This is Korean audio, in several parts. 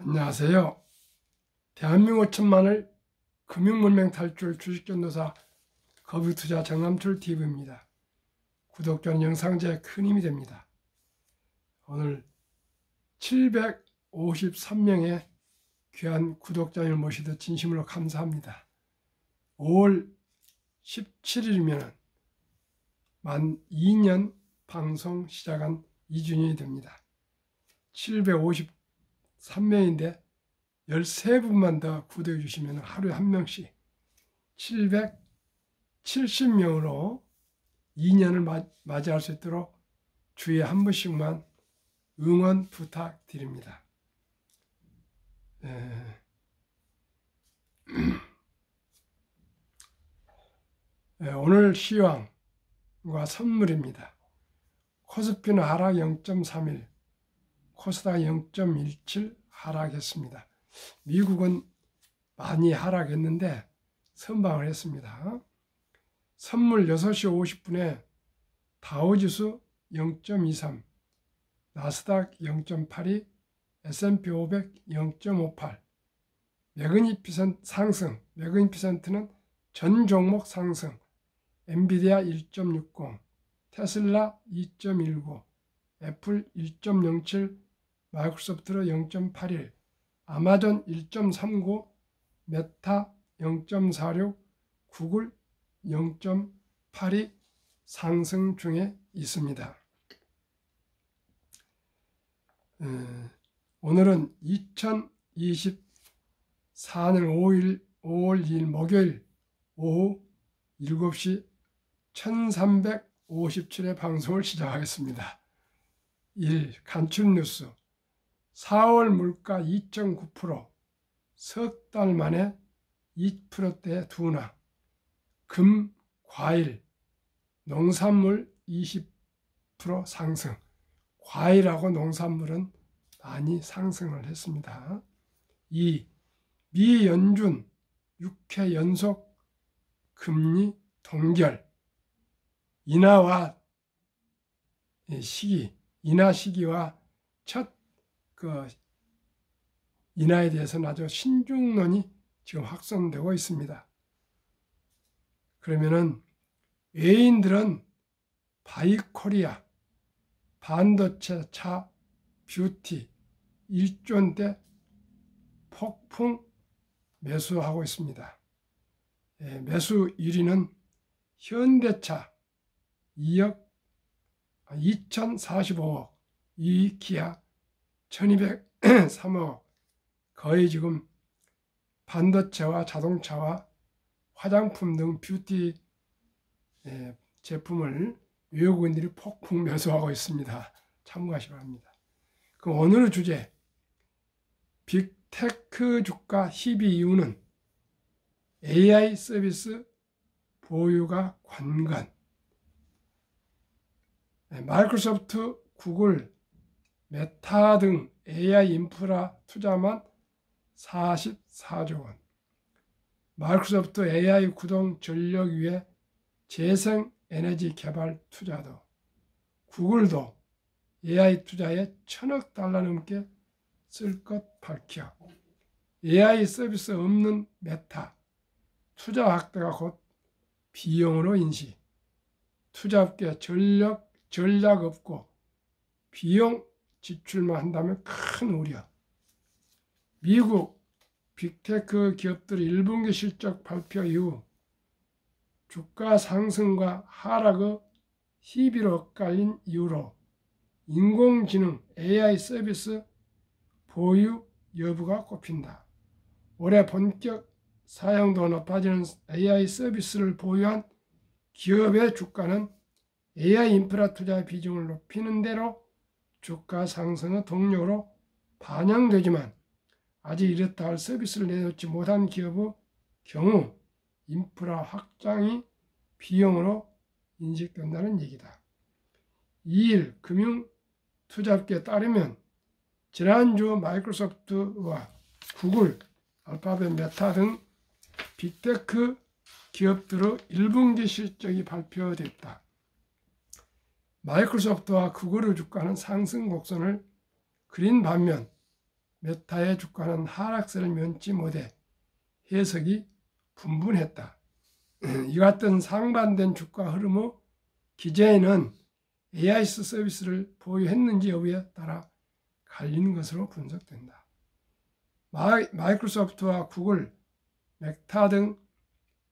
안녕하세요. 대한민국 천만을 금융문맹 탈출 주식전도사 거부투자 정남출 TV입니다. 구독자는 영상제에 큰 힘이 됩니다. 오늘 753명의 귀한 구독자님을 모시듯 진심으로 감사합니다. 5월 17일이면 만 2년 방송 시작한 2주년이 됩니다. 753명인데 13분만 더 구독해 주시면 하루에 한 명씩 770명으로 2년을 맞이할 수 있도록 주에 한 번씩만 응원 부탁드립니다. 오늘 시황과 선물입니다. 코스피는 하락 0.31, 코스닥 0.17 하락했습니다. 미국은 많이 하락했는데 선방을 했습니다. 선물 6시 50분에 다우지수 0.23, 나스닥 0.82, S&P 500 0.58, 매그니피센트 상승, 매그니피센트는 전 종목 상승, 엔비디아 1.60, 테슬라 2.19, 애플 1.07, 마이크로소프트 0.81, 아마존 1.39, 메타 0.46, 구글 0.82 상승 중에 있습니다. 오늘은 2024년 5월 2일 목요일 오후 7시 1357회 방송을 시작하겠습니다. 1. 간추뉴스 4월 물가 2.9%, 석 달 만에 2%대 둔화, 금, 과일, 농산물 20% 상승, 과일하고 농산물은 많이 상승을 했습니다. 2. 미 연준 6회 연속 금리 동결, 인하 시기와 첫 인하에 대해서는 아주 신중론이 지금 확산되고 있습니다. 그러면은 외인들은 바이코리아, 반도체, 차, 뷰티 1조대 폭풍 매수하고 있습니다. 매수 1위는 현대차 2045억, 2위 기아 1203억. 거의 지금 반도체와 자동차와 화장품 등 뷰티 제품을 외국인들이 폭풍 매수하고 있습니다. 참고하시기 바랍니다. 그럼 오늘의 주제, 빅테크 주가 희비 이유는 AI 서비스 보유가 관건, 마이크로소프트, 구글, 메타 등 AI 인프라 투자만 44조 원, 마이크로소프트 AI 구동 전력 위에 재생 에너지 개발 투자도, 구글도 AI 투자에 $1,000억 넘게 쓸 것 밝혀, AI 서비스 없는 메타, 투자 확대가 곧 비용으로 인식, 투자업계 전략 없고 비용 지출만 한다면 큰 우려. 미국 빅테크 기업들의 1분기 실적 발표 이후 주가 상승과 하락의 희비로 엇갈린 이유로 인공지능 AI 서비스 보유 여부가 꼽힌다. 올해 본격 사용도가 높아지는 AI 서비스를 보유한 기업의 주가는 AI 인프라 투자 비중을 높이는 대로 주가 상승의 동력으로 반영되지만 아직 이렇다 할 서비스를 내놓지 못한 기업의 경우 인프라 확장이 비용으로 인식된다는 얘기다. 2일 금융투자업계에 따르면 지난주 마이크로소프트와 구글, 알파벳, 메타 등 빅테크 기업들의 1분기 실적이 발표됐다. 마이크로소프트와 구글의 주가는 상승 곡선을 그린 반면 메타의 주가는 하락세를 면치 못해 해석이 분분했다. 이 같은 상반된 주가 흐름의 기저에는 AI 서비스를 보유했는지 여부에 따라 갈리는 것으로 분석된다. 마이크로소프트와 구글, 메타 등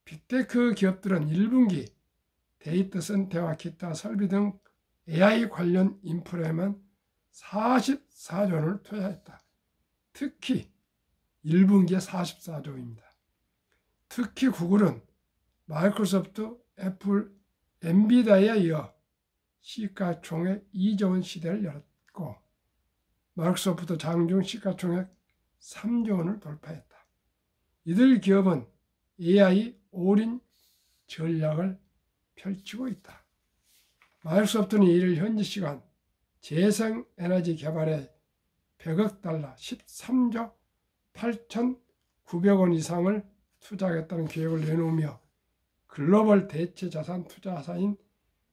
빅테크 기업들은 1분기 데이터 센터와 기타 설비 등 AI 관련 인프라에만 44조 원을 투자했다. 특히 1분기에 44조입니다. 특히 구글은 마이크로소프트, 애플, 엔비디아에 이어 시가총액 2조 원 시대를 열었고 마이크로소프트 장중 시가총액 3조 원을 돌파했다. 이들 기업은 AI 올인 전략을 펼치고 있다. 마이크로소프트는 이를 현지 시간 재생에너지 개발에 100억 달러 13조 8,900원 이상을 투자하겠다는 계획을 내놓으며 글로벌 대체 자산 투자사인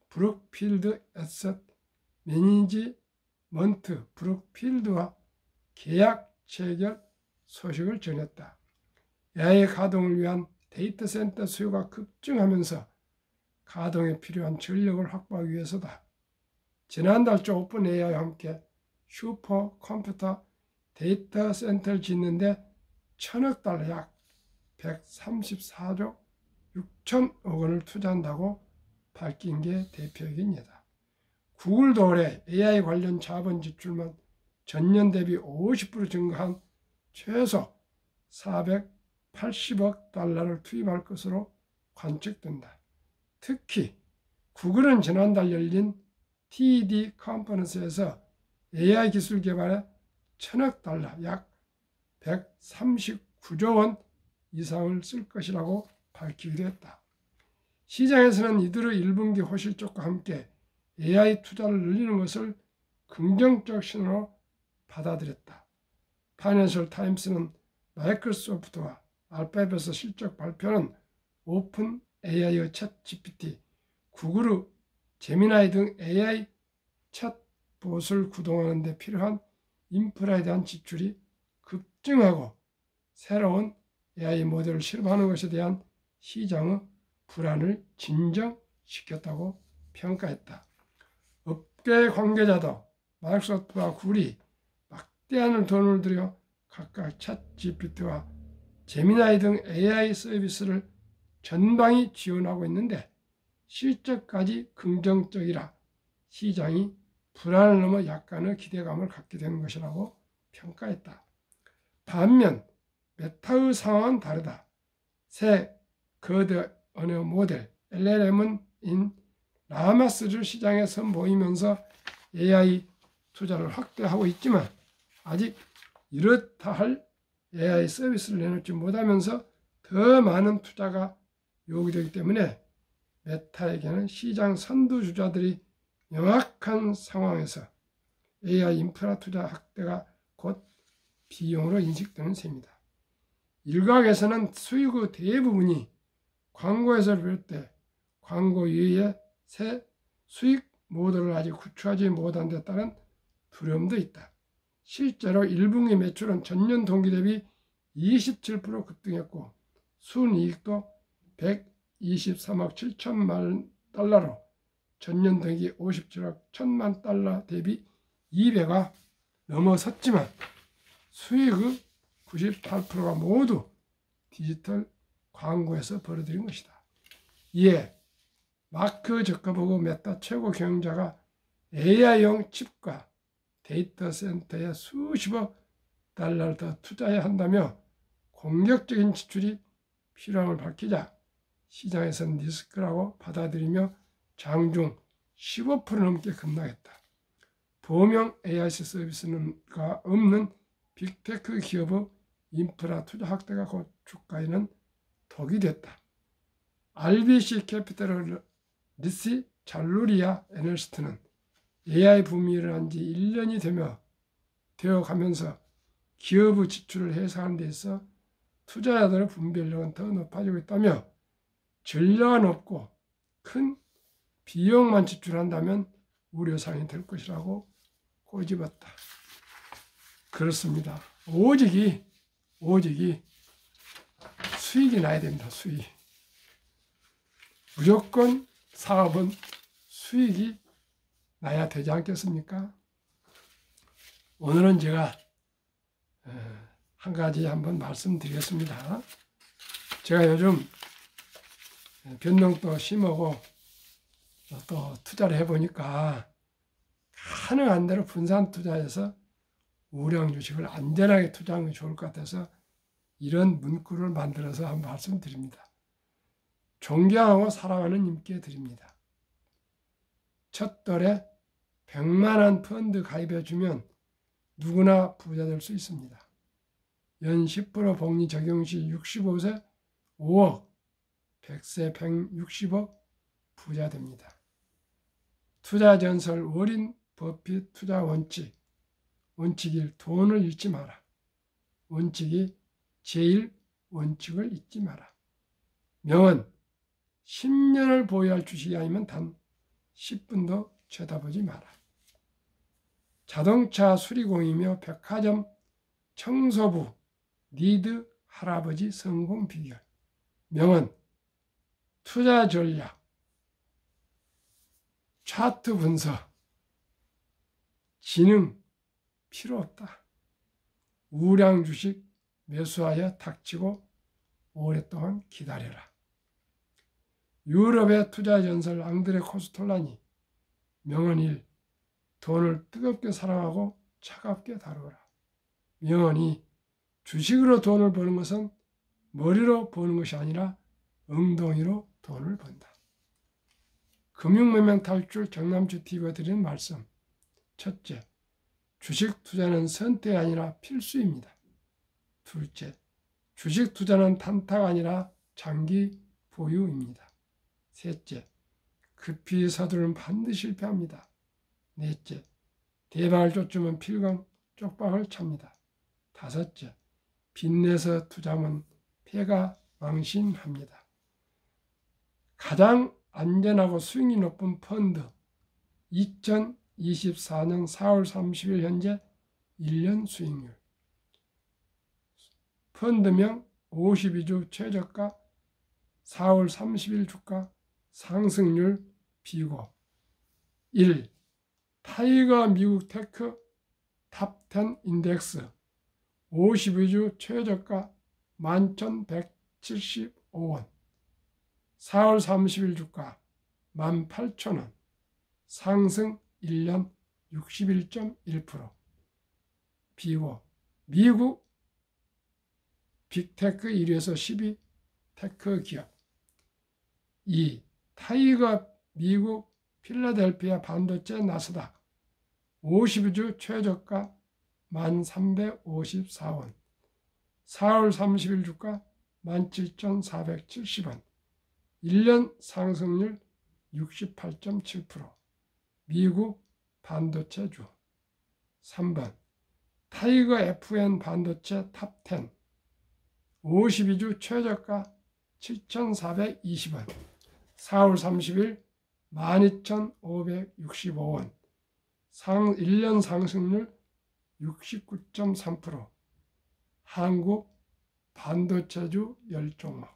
브룩필드 애셋 매니지먼트 브룩필드와 계약 체결 소식을 전했다. AI 가동을 위한 데이터 센터 수요가 급증하면서 가동에 필요한 전력을 확보하기 위해서다. 지난달 초 오픈 AI와 함께 슈퍼 컴퓨터 데이터 센터를 짓는데 1,000억 달러 약 134조 6천억 원을 투자한다고 밝힌 게 대표적인 예다. 구글도 올해 AI 관련 자본 지출만 전년 대비 50% 증가한 최소 480억 달러를 투입할 것으로 관측된다. 특히 구글은 지난달 열린 TED 컨퍼런스에서 AI 기술 개발에 1,000억 달러 약 139조 원 이상을 쓸 것이라고 밝히기도 했다. 시장에서는 이들의 1분기 호실적과 함께 AI 투자를 늘리는 것을 긍정적 신호로 받아들였다. 파이낸셜 타임스는 마이크로소프트와 알파벳의 실적 발표는 오픈 AI의 챗 GPT, 구글의 제미나이 등 AI 챗봇을 구동하는 데 필요한 인프라에 대한 지출이 급증하고 새로운 AI 모델을 실험하는 것에 대한 시장의 불안을 진정시켰다고 평가했다. 업계 관계자도 마이크로소프트와 구글이 막대한 돈을 들여 각각 챗 GPT와 제미나이 등 AI 서비스를 전방위 지원하고 있는데 실적까지 긍정적이라 시장이 불안을 넘어 약간의 기대감을 갖게 되는 것이라고 평가했다. 반면 메타의 상황은 다르다. 새 거대 언어 모델 LLM은 라마3를 시장에 선보이면서 AI 투자를 확대하고 있지만 아직 이렇다 할 AI 서비스를 내놓지 못하면서 더 많은 투자가 요구되기 때문에 메타에게는 시장 선두주자들이 명확한 상황에서 AI 인프라 투자 확대가 곧 비용으로 인식되는 셈이다. 일각에서는 수익의 대부분이 광고에서 비롯돼 광고 이외에 새 수익 모델을 아직 구축하지 못한 데 따른 두려움도 있다. 실제로 1분기 매출은 전년 동기 대비 27% 급등했고 순이익도 123억 7천만 달러로 전년 동기 57억 1천만 달러 대비 2배가 넘어섰지만 수익의 98%가 모두 디지털 광고에서 벌어들인 것이다. 이에 마크 저커버그 메타 최고 경영자가 AI용 칩과 데이터 센터에 수십억 달러를 더 투자해야 한다며 공격적인 지출이 필요함을 밝히자 시장에서는 리스크라고 받아들이며 장중 15% 넘게 급락했다. 범용 AI 서비스가 없는 빅테크 기업의 인프라 투자 확대가 곧 주가에는 독이 됐다. RBC 캐피털 리시 잘루리아 애널리스트는 AI 붐이 일어난 지 1년이 되어가면서 기업의 지출을 해소하는 데 있어 투자자들의 분별력은 더 높아지고 있다며 전략은 없고 큰 비용만 지출한다면 우려사항이 될 것이라고 꼬집었다. 그렇습니다. 오직이 수익이 나야 됩니다. 수익. 무조건 사업은 수익이 나야 되지 않겠습니까? 오늘은 제가 한 가지 한번 말씀드리겠습니다. 제가 요즘 변동도 심하고 또 투자를 해보니까 가능한 대로 분산 투자해서 우량 주식을 안전하게 투자하는 게 좋을 것 같아서 이런 문구를 만들어서 한번 말씀드립니다. 존경하고 사랑하는 님께 드립니다. 첫 달에 100만 원 펀드 가입해주면 누구나 부자 될 수 있습니다. 연 10% 복리 적용 시 65세 5억, 100세 160억 부자 됩니다. 투자 전설 워린 버핏 투자 원칙. 원칙 1. 돈을 잃지 마라. 원칙 2. 제1 원칙을 잊지 마라. 명언. 10년을 보유할 주식이 아니면 단 10분도 쳐다보지 마라. 자동차 수리공이며 백화점 청소부 니드 할아버지 성공 비결. 명언. 투자 전략, 차트 분석, 지능 필요 없다. 우량 주식 매수하여 닥치고 오랫동안 기다려라. 유럽의 투자 전설 앙드레 코스톨라니. 명언 1. 돈을 뜨겁게 사랑하고 차갑게 다루어라. 명언 2. 주식으로 돈을 버는 것은 머리로 버는 것이 아니라 엉덩이로 돈을 번다. 금융매매 탈출 정남주TV가 드리는 말씀. 첫째, 주식 투자는 선택이 아니라 필수입니다. 둘째, 주식 투자는 단타가 아니라 장기 보유입니다. 셋째, 급히 서두르면 반드시 실패합니다. 넷째, 대박을 쫓으면 필강 쪽박을 찹니다. 다섯째, 빚내서 투자하면 패가 망신합니다. 가장 안전하고 수익이 높은 펀드 2024년 4월 30일 현재 1년 수익률. 펀드명 52주 최저가 4월 30일 주가 상승률 비고 1. 타이거 미국 테크 탑10 인덱스 52주 최저가 11,175원 4월 30일 주가 18,000원 상승 1년 61.1% 비고 미국 빅테크 1위에서 10위 테크 기업 2. 타이거 미국 필라델피아 반도체 나스닥 52주 최저가 1,354원 4월 30일 주가 17,470원 1년 상승률 68.7% 미국 반도체주 3번 타이거 FN 반도체 탑10 52주 최저가 7,420원 4월 30일 12,565원 1년 상승률 69.3% 한국 반도체주 10종목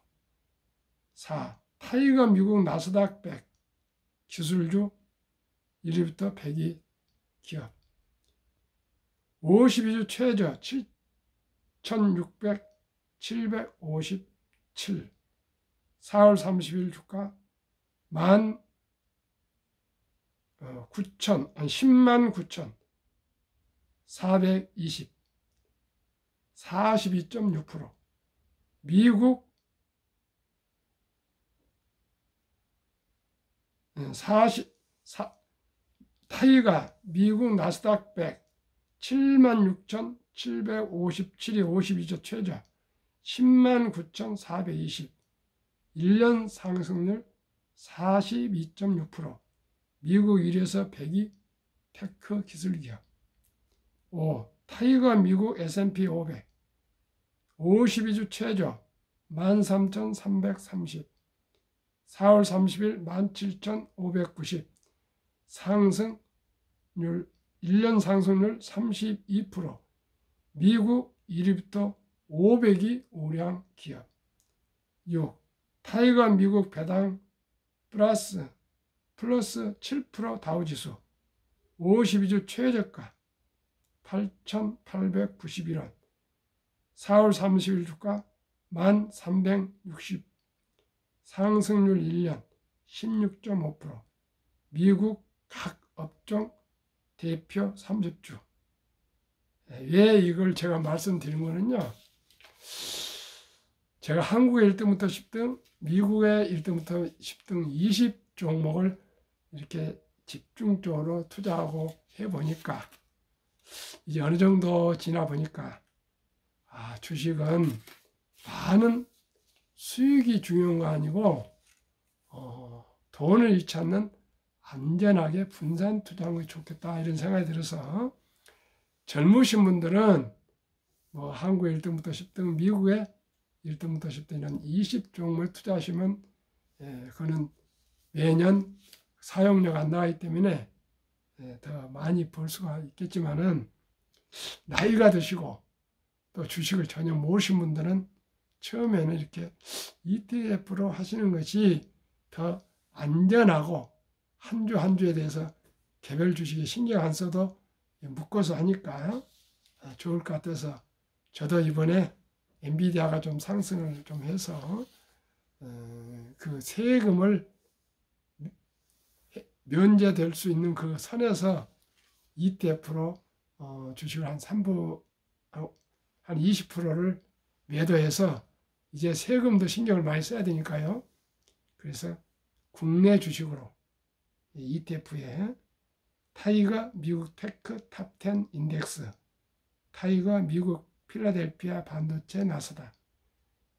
4. 타이거 미국 나스닥 100 기술주 1위부터 100위 기업 52주 최저 7,757 4월 30일 주가 109,420 42.6% 미국 타이가 미국 나스닥 100 76,757이 52주 최저 109,420 1년 상승률 42.6% 미국 1위에서 100위 테크 기술기업 5. 타이거 미국 S&P 500 52주 최저 13,330 4월 30일 17,590 상승률 1년 상승률 32% 미국 1위부터 500위 우량 기업. 6. 타이거 미국 배당 플러스 7% 다우지수. 52주 최저가 8,891원. 4월 30일 주가 1,360. 상승률 1년 16.5%. 미국 각 업종 대표 30주. 왜 이걸 제가 말씀드린 거는요. 제가 한국의 1등부터 10등, 미국의 1등부터 10등 20 종목을 이렇게 집중적으로 투자하고 해보니까 이제 어느 정도 지나 보니까 주식은 많은 수익이 중요한 거 아니고 돈을 잃지 않는 안전하게 분산 투자하는 게 좋겠다 이런 생각이 들어서 젊으신 분들은 뭐 한국의 1등부터 10등, 미국의 1등부터 10등 이런 20 종목을 투자하시면 그거는 매년 사용료가 안 나가기 때문에 더 많이 벌 수가 있겠지만은 나이가 드시고 또 주식을 전혀 모르신 분들은 처음에는 이렇게 ETF로 하시는 것이 더 안전하고 한 주 한 주에 대해서 개별 주식에 신경 안 써도 묶어서 하니까 좋을 것 같아서 저도 이번에 엔비디아가 좀 상승을 좀 해서 그 세금을 면제될 수 있는 그 선에서 ETF로 주식을 한 3부 한 20%를 매도해서 이제 세금도 신경을 많이 써야 되니까요. 그래서 국내 주식으로 ETF에 타이거 미국 테크 탑10 인덱스, 타이거 미국 필라델피아 반도체 나스닥,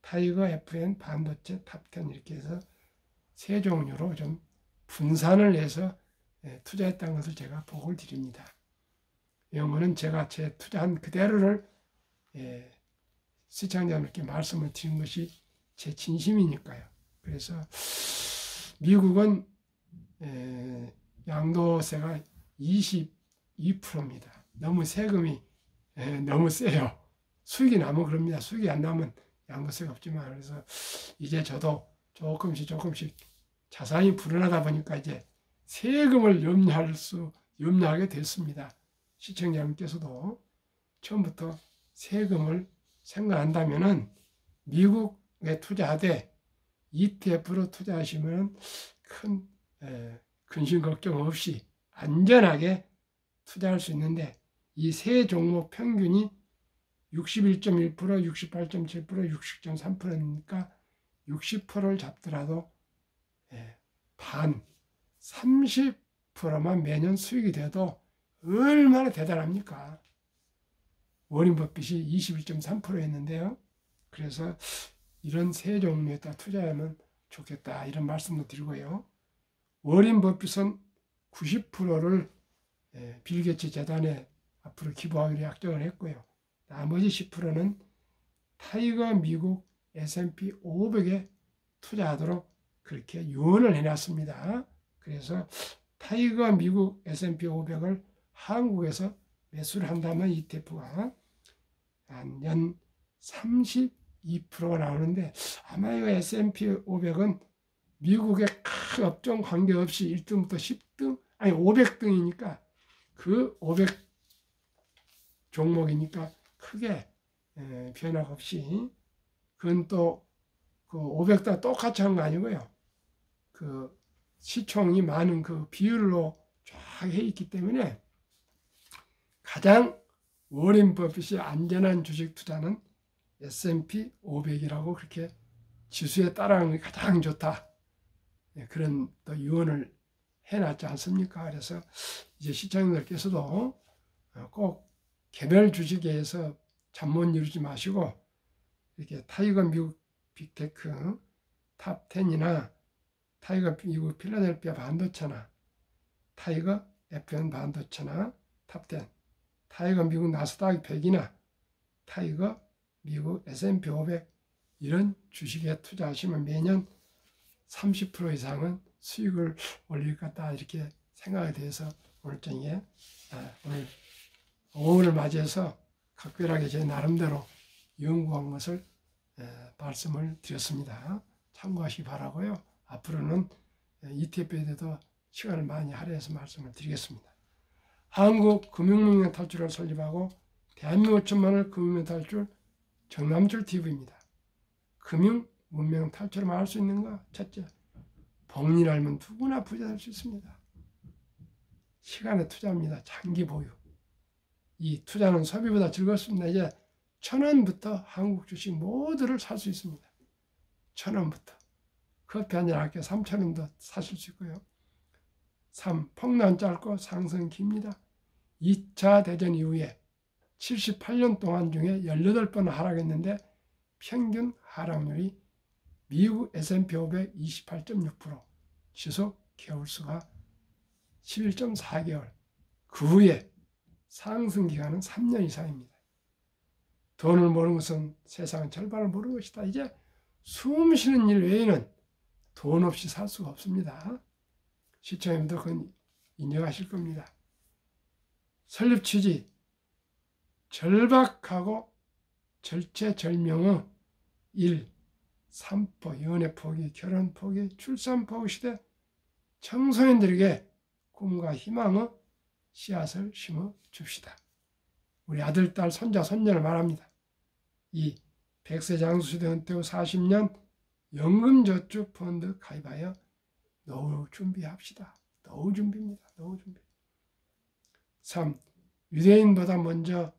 타이거 FN 반도체 탑10 이렇게 해서 세 종류로 좀 분산을 해서 투자했다는 것을 제가 보고를 드립니다. 이런 거는 제가 제 투자한 그대로를 시청자분께 말씀을 드린 것이 제 진심이니까요. 그래서 미국은 양도세가 22%입니다. 너무 세금이 너무 세요. 수익이 나면 그럽니다. 수익이 안 나면 양도세가 없지만 그래서 이제 저도 조금씩 자산이 불어나다 보니까 이제 세금을 염려하게 됐습니다. 시청자분께서도 처음부터 세금을 생각한다면은 미국에 투자하되 ETF로 투자하시면 큰 근심 걱정 없이 안전하게 투자할 수 있는데 이 세 종목 평균이 61.1%, 68.7%, 60.3%니까 60%를 잡더라도 반 30%만 매년 수익이 돼도 얼마나 대단합니까? 워린 버핏이 21.3%였는데요. 그래서 이런 세 종류에다 투자하면 좋겠다 이런 말씀도 드리고요. 워린 버핏은 90%를 빌 게이츠 재단에 앞으로 기부하기로 약정을 했고요. 나머지 10%는 타이거 미국 S&P 500에 투자하도록 그렇게 유언을 해놨습니다. 그래서 타이거 미국 S&P 500을 한국에서 매수를 한다면 ETF가 연 32%가 나오는데 아마 이 S&P 500은 미국의 큰 업종 관계없이 1등부터 10등, 아니 500등이니까 그 500 종목이니까 크게 변화가 없이 그건 또 그 500다 똑같이 한 거 아니고요. 그 시총이 많은 그 비율로 쫙 해 있기 때문에 가장 워렌 버핏이 안전한 주식 투자는 S&P 500이라고 그렇게 지수에 따라가는 게 가장 좋다. 그런 또 유언을 해놨지 않습니까? 그래서 이제 시청자들께서도 꼭 개별 주식에서 잠못 이루지 마시고 이렇게 타이거 미국 빅테크 탑 10이나 타이거 미국 필라델피아 반도체나 타이거 FN 반도체나 탑 10, 타이거 미국 나스닥 100이나 타이거 미국 S&P 500 이런 주식에 투자하시면 매년 30% 이상은 수익을 올릴 것 같다 이렇게 생각에 대해서 오늘 저녁에 오늘 오후를 맞이해서 각별하게 제 나름대로 연구한 것을 말씀을 드렸습니다. 참고하시기 바라고요. 앞으로는 ETF에 대해서 시간을 많이 할애해서 말씀을 드리겠습니다. 한국 금융문명 탈출을 설립하고 대한민국 5천만을 금융문명 탈출 정남철 TV입니다. 금융 문명 탈출을 할 수 있는가? 첫째, 복리를 알면 누구나 부자 될 수 있습니다. 시간의 투자입니다. 장기 보유. 이 투자는 소비보다 즐겁습니다. 이제 1,000원부터 한국 주식 모두를 살 수 있습니다. 1,000원부터. 커피 한잔 아껴 3,000원도 사실 수 있고요. 3. 폭락 짧고 상승 깁니다. 2차 대전 이후에 78년 동안 중에 18번 하락했는데 평균 하락률이 미국 S&P 500 28.6%, 지속 개월수가 11.4개월, 그 후에 상승 기간은 3년 이상입니다. 돈을 모르는 것은 세상은 절반을 모르는 것이다. 이제 숨 쉬는 일 외에는 돈 없이 살 수가 없습니다. 시청자님들 그건 인정하실 겁니다. 설립 취지, 절박하고 절체절명의 1. 산포, 연애 포기, 결혼 포기, 출산 포기 시대 청소년들에게 꿈과 희망의 씨앗을 심어 줍시다. 우리 아들, 딸, 손자, 손녀를 말합니다. 2. 100세 장수시대 은퇴 후 40년 연금저축 펀드 가입하여 노후 준비합시다. 노후 준비입니다. 노후 준비. 3. 유대인보다 먼저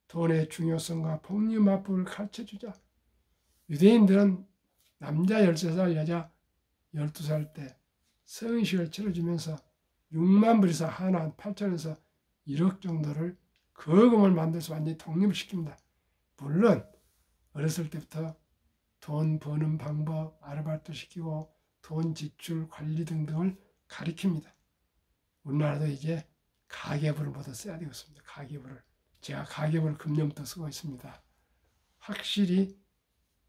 돈의 중요성과 복리마법을 가르쳐주자. 유대인들은 남자 13살, 여자 12살 때 성식을 치러주면서 6만 불에서 하나 8천에서 1억 정도를 거금을 만들어서 완전히 독립을 시킵니다. 물론 어렸을 때부터 돈 버는 방법, 아르바이트 시키고 돈 지출 관리 등등을 가르칩니다. 우리나라도 이제 가계부를 모두 써야 되겠습니다. 가계부를. 제가 가계부를 금년부터 쓰고 있습니다. 확실히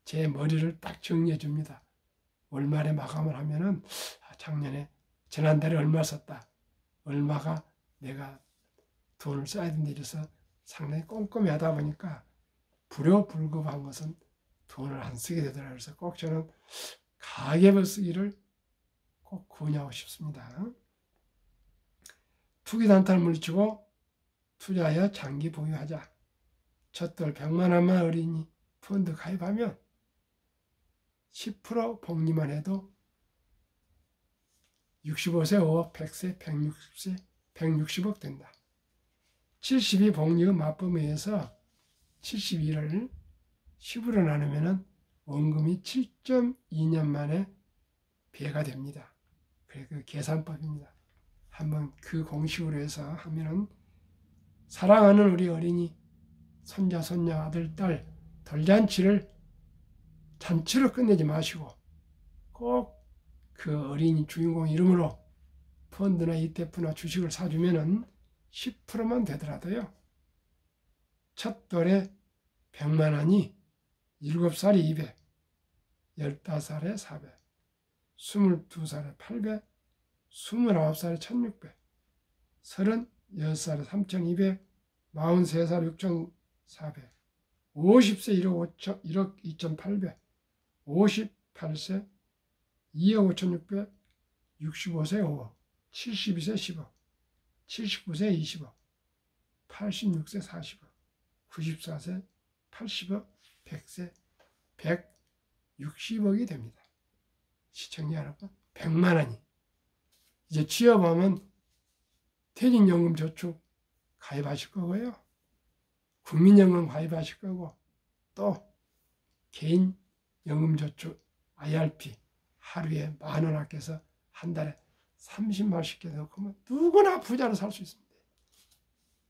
제 머리를 딱 정리해 줍니다. 월말에 마감을 하면은 작년에 지난달에 얼마 썼다. 얼마가 내가 돈을 써야 된다 이래서 상당히 꼼꼼히 하다 보니까 불효불급한 것은 돈을 안 쓰게 되더라고요. 그래서 꼭 저는 가계부 쓰기를 꼭 권유하고 싶습니다. 투기 단타를 물리치고 투자하여 장기 보유하자. 첫돌 100만 원만 어린이 펀드 가입하면 10% 복리만 해도 65세, 5억, 100세, 160세, 160억 된다. 72 복리의 맞범에 의해서 72를 10으로 나누면 원금이 7.2년 만에 배가 됩니다. 그래 그 계산법입니다. 한번 그 공식으로 해서 하면은 사랑하는 우리 어린이 손자, 손녀, 아들, 딸 돌잔치를 잔치로 끝내지 마시고 꼭 그 어린이 주인공 이름으로 펀드나 ETF나 주식을 사주면은 10%만 되더라도요. 첫 돌에 100만 원이 7살에 200, 15살에 400, 22살에 800, 29살에 1600, 36살에 3200, 43살에 6400, 50세 1억 2800, 58세 2억 5600, 65세 5억, 72세 10억, 79세 20억, 86세 40억, 94세 80억, 100세 160억이 됩니다. 시청자 여러분, 100만 원이. 이제 취업하면 퇴직연금 저축 가입하실 거고요. 국민연금 가입하실 거고 또 개인 연금 저축 IRP 하루에 10,000원 아껴서 한 달에 30만 원씩 넣으면 누구나 부자로 살 수 있습니다.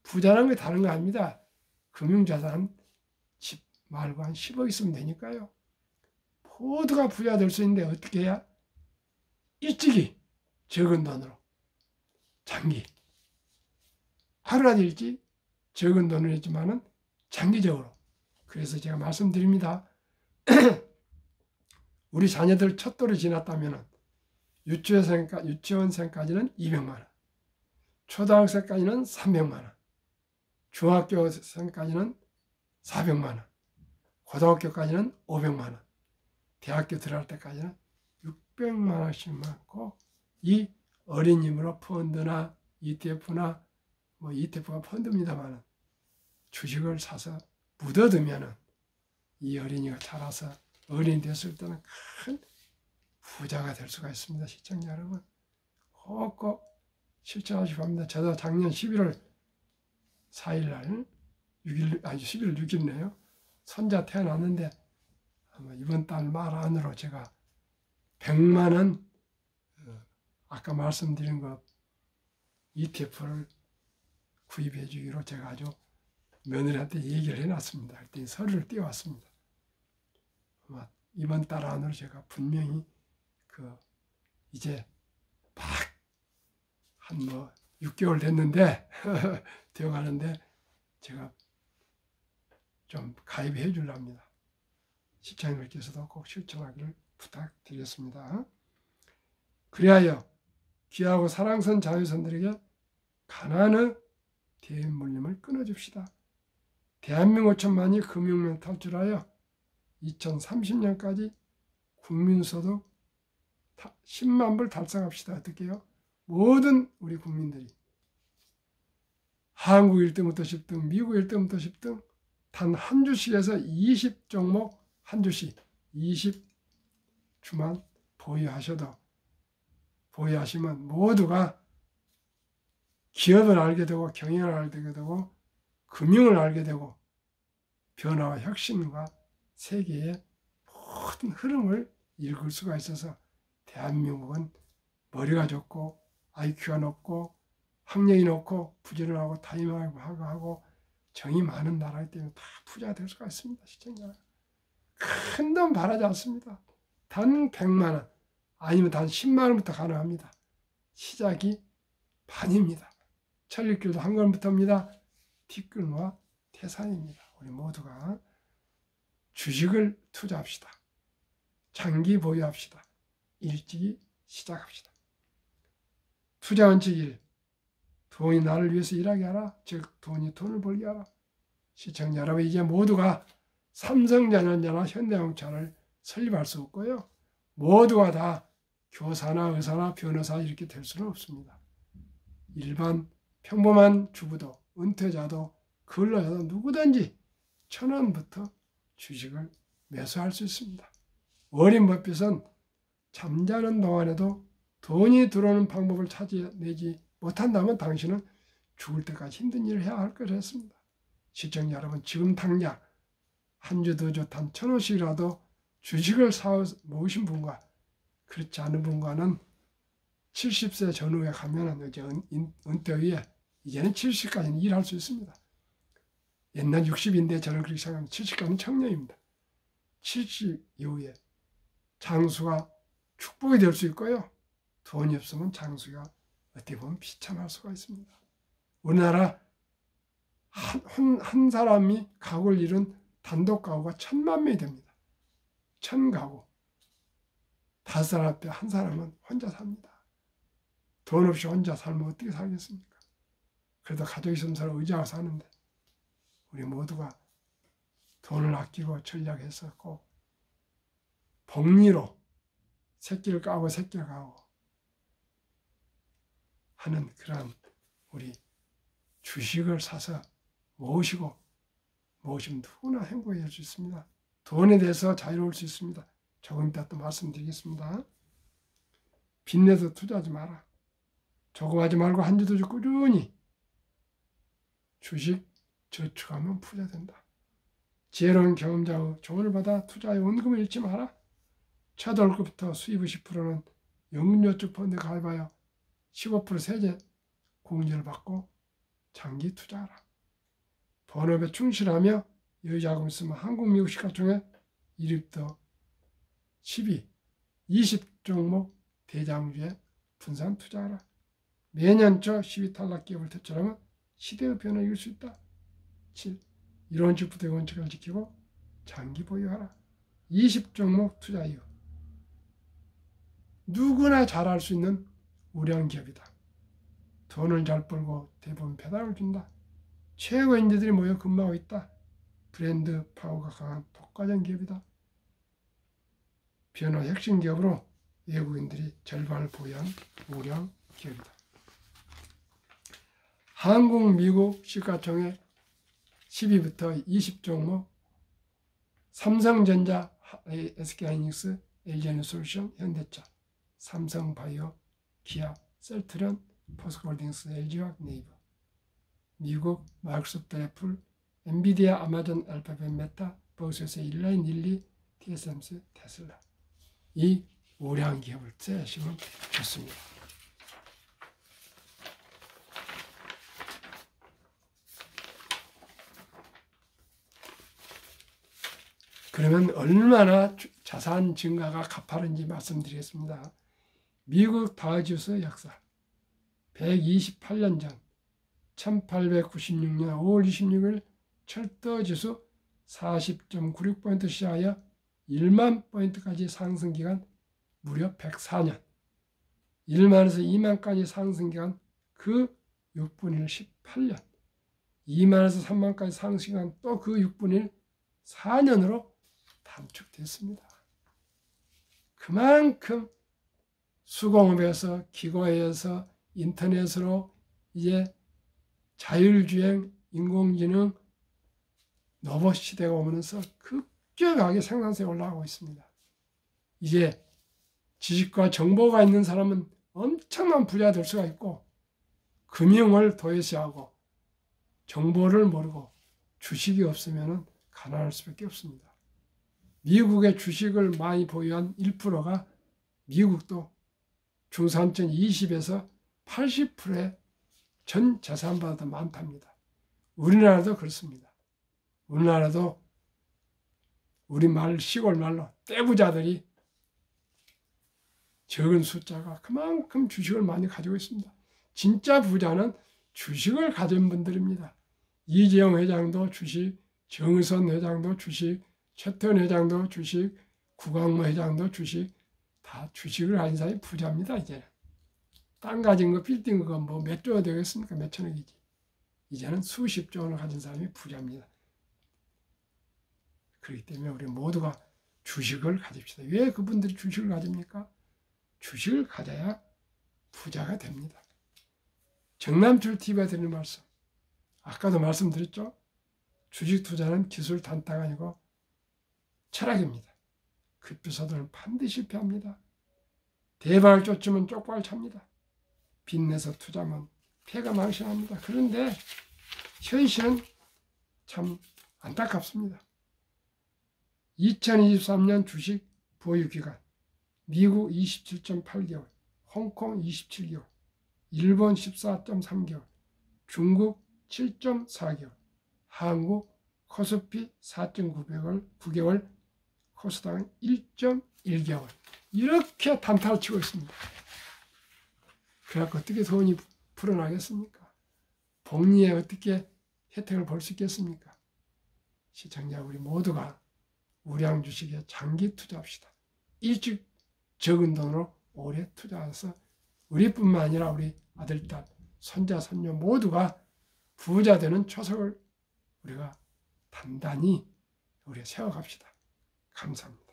부자라는 게 다른 거 아닙니다. 금융자산 집 말고 한 10억 있으면 되니까요. 모두가 부자 될 수 있는데 어떻게 해야? 일찍이 적은 돈으로 장기 하루라도 일찍 적은 돈을 했지만은 장기적으로. 그래서 제가 말씀드립니다. 우리 자녀들 첫 돌이 지났다면 유치원생까지는 200만 원, 초등학생까지는 300만 원, 중학교생까지는 400만 원, 고등학교까지는 500만 원, 대학교 들어갈 때까지는 600만 원씩만 꼭 이 어린이무료 펀드나 ETF나 뭐 ETF가 펀드입니다만 주식을 사서 묻어두면은 이 어린이가 자라서 어린이 됐을 때는 큰 부자가 될 수가 있습니다. 시청자 여러분, 꼭 실천하시기 바랍니다. 저도 작년 11월 4일 날 11월 6일네요. 손자 태어났는데 아마 이번 달 말 안으로 제가 100만 원 아까 말씀드린 거 ETF를 구입해 주기로 제가 아주 며느리한테 얘기를 해놨습니다. 그랬더니 서류를 띄워왔습니다. 아마 이번 달 안으로 제가 분명히 이제 막 한 6개월 됐는데 되어가는데 제가 좀 가입해 주랍니다. 시청자님께서도 꼭 실천하기를 부탁드리겠습니다. 그리하여 귀하고 사랑스러운 자유선들에게 가난의 대물림을 끊어줍시다. 대한민국 5천만이 금융면 탈출하여 2030년까지 국민소득 10만 불 달성합시다. 어떻게요? 모든 우리 국민들이 한국 1등부터 10등, 미국 1등부터 10등 단 한 주씩에서 20종목 한 주씩 20주만 보유하시면 모두가 기업을 알게 되고 경영을 알게 되고 금융을 알게 되고 변화와 혁신과 세계의 모든 흐름을 읽을 수가 있어서 대한민국은 머리가 좋고 IQ가 높고 학력이 높고 부지런하고 타임하고 정이 많은 나라이기 때문에 다 부자가 될 수가 있습니다. 시청자, 큰 돈 바라지 않습니다. 단 100만 원 아니면 단 10만 원부터 가능합니다. 시작이 반입니다. 천리길도 한 걸음부터입니다. 티끌모아 태산입니다. 우리 모두가 주식을 투자합시다. 장기 보유합시다. 일찍이 시작합시다. 투자 원칙 1. 돈이 나를 위해서 일하게 하라. 즉 돈이 돈을 벌게 하라. 시청자 여러분, 이제 모두가 삼성전자나 현대자동차를 설립할 수 없고요. 모두가 다 교사나 의사나 변호사 이렇게 될 수는 없습니다. 일반 평범한 주부도 은퇴자도 근로자도 누구든지 1,000원부터 주식을 매수할 수 있습니다. 워렌 버핏은 잠자는 동안에도 돈이 들어오는 방법을 찾아내지 못한다면 당신은 죽을 때까지 힘든 일을 해야 할 것을 했습니다. 시청자 여러분, 지금 당장 한 주 더 좋단 1,000원씩이라도 주식을 사 모으신 분과 그렇지 않은 분과는 70세 전후에 가면은 이제 은퇴 후에 이제는 70까지는 일할 수 있습니다. 옛날 60인데 저는 그렇게 생각하면 70까지는 청년입니다. 70 이후에 장수가 축복이 될 수 있고요. 돈이 없으면 장수가 어떻게 보면 비참할 수가 있습니다. 우리나라 한 사람이 가구를 이룬 단독 가구가 1,000만 명이 됩니다. 1,000가구. 5사람 앞에 한 사람은 혼자 삽니다. 돈 없이 혼자 살면 어떻게 살겠습니까? 그래도 가족이 있으면 서로 의지하고 사는데 우리 모두가 돈을 아끼고 전략해서 꼭 복리로 새끼를 까고 새끼를 가고 하는 그런 우리 주식을 사서 모으시면 누구나 행복해질 수 있습니다. 돈에 대해서 자유로울 수 있습니다. 조금 이따 또 말씀드리겠습니다. 빚내서 투자하지 마라. 조금하지 말고 한 주도 꾸준히 주식 저축하면 부자 된다. 지혜로운 경험자의 조언을 받아 투자에 원금을 잃지 마라. 첫 월급부터 수입 10%는 연금저축 펀드에 가입하여 15% 세제 공제를 받고 장기 투자하라. 본업에 충실하며 여유자금 있으면 한국, 미국 시가총액 1위부터 10위, 20종목 대장주에 분산 투자하라. 매년 초 10위 탈락 기업을 퇴출하면 시대의 변화를 이길 수 있다. 7. 이런 원칙부터 원칙을 지키고 장기 보유하라. 20종목 투자 이후 누구나 잘할 수 있는 우량 기업이다. 돈을 잘 벌고 대부분 배당을 준다. 최고 인재들이 모여 근무하고 있다. 브랜드 파워가 강한 독과점 기업이다. 변화 혁신 기업으로 외국인들이 절반을 보유한 우량 기업이다. 한국, 미국 시가총액 10위부터 20종목 삼성전자, SK하이닉스, LG에너지솔루션, 현대차, 삼성바이오, 기아, 셀트리온, 포스코홀딩스, LG화학, 네이버. 미국 마이크로소프트, 애플, 엔비디아, 아마존, 알파벳, 메타, 버스에서 인라인, 릴리, TSMC, 테슬라. 이 우량 기업을 세시면 좋습니다. 그러면 얼마나 자산 증가가 가파른지 말씀드리겠습니다. 미국 다우지수 역사 128년 전 1896년 5월 26일 철도지수 40.96포인트 시하여 1만 포인트까지 상승기간 무려 104년, 1만에서 2만까지 상승기간 그 6분의 1 18년, 2만에서 3만까지 상승기간 또 그 6분의 1 4년으로 단축됐습니다. 그만큼 수공업에서 기계에서 인터넷으로 이제 자율주행, 인공지능, 로봇 시대가 오면서 급격하게 생산성이 올라가고 있습니다. 이제 지식과 정보가 있는 사람은 엄청난 부자가 될 수가 있고 금융을 도외시하고 정보를 모르고 주식이 없으면 가난할 수밖에 없습니다. 미국의 주식을 많이 보유한 1%가 미국도 중산층 20에서 80%의 전 재산보다 더 많답니다. 우리나라도 그렇습니다. 우리나라도 우리말 시골 말로 떼부자들이 적은 숫자가 그만큼 주식을 많이 가지고 있습니다. 진짜 부자는 주식을 가진 분들입니다. 이재용 회장도 주식, 정의선 회장도 주식, 최태원 회장도 주식, 구광모 회장도 주식, 다 주식을 가진 사람이 부자입니다. 이제는 땅 가진 거, 빌딩 거 뭐 몇 조가 되겠습니까? 몇 천억이지. 이제는 수십 조 원을 가진 사람이 부자입니다. 그렇기 때문에 우리 모두가 주식을 가집시다. 왜 그분들이 주식을 가집니까? 주식을 가져야 부자가 됩니다. 정남출 TV에 드리는 말씀, 아까도 말씀드렸죠? 주식 투자는 기술 단타가 아니고 철학입니다. 급비서들은 반드시 실패합니다. 대박을 쫓으면 쪽박을 찹니다. 빚내서 투자하면 폐가 망신합니다. 그런데 현실은 참 안타깝습니다. 2023년 주식 보유기간 미국 27.8개월, 홍콩 27개월, 일본 14.3개월, 중국 7.4개월, 한국 코스피 4.9개월, 코스닥은 1.1개월 이렇게 단타를 치고 있습니다. 그래서 어떻게 돈이 풀어나겠습니까? 복리에 어떻게 혜택을 볼 수 있겠습니까? 시청자 우리 모두가 우량 주식에 장기 투자합시다. 일찍 적은 돈으로 오래 투자해서 우리뿐만 아니라 우리 아들, 딸, 손자, 손녀 모두가 부자 되는 초석을 우리가 단단히 우리 세워갑시다. 감사합니다.